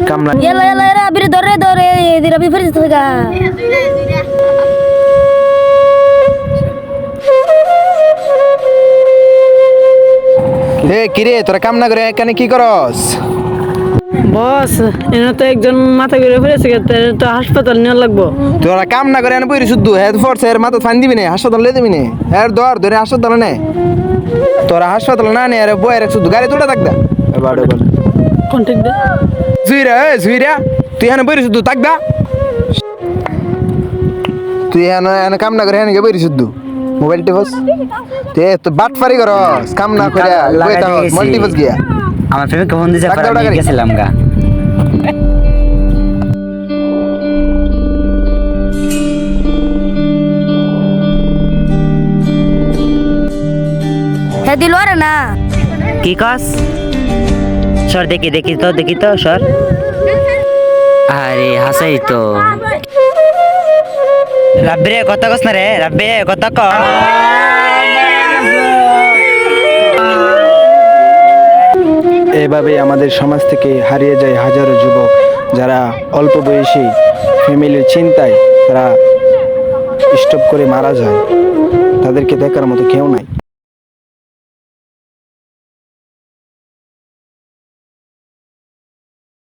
কামলা Yala yala yala abiri dore dore dira bi firi tsaga. এ কিরে তোরা কাম না করে এখানে কি করস? বস এনে তো একজন মাথা ঘুরে ফিরেছে তো হাসপাতাল নিয়ে লাগবো। তোরা কাম না করে এনে বইরি শুদ্ধ হেড ফোর্স এর মাথা ফান দিবি না হাসপাতাল লই দিবি না এর দর ধরে হাসপাতাল নে তোরা হাসপাতাল না নে আরে বইরে শুদ্ধ গাড়ি তোড়া থাকদা বাড়ে বল কন্ট্যাক্ট দে। জুইরা তুই এনে বইরি শুদ্ধ থাকদা তুই এনে এনে কাম না করে এনে বইরি শুদ্ধ মোবাইল টিপস তে তো বাটফারি করস কাম না করে বইতা মাল্টিপস গিয়া আমার প্রেমিককে ফোন দিছে ডাক পরে দাও, আমি ডাক। গেছিলাম গা। He dilwara na. কি কস? সর দেখি তো সর। আরে হাসাই তো। রাব্বিরে কত কস না রে রাব্বি কত ক। এভাবে আমাদের সমাজ থেকে হারিয়ে যায় হাজারো যুবক যারা অল্প বয়সী ফ্যামিলির চিন্তায় তারা স্টপ করে মারা যায় তাদেরকে দেখার মতো কেউ নাই।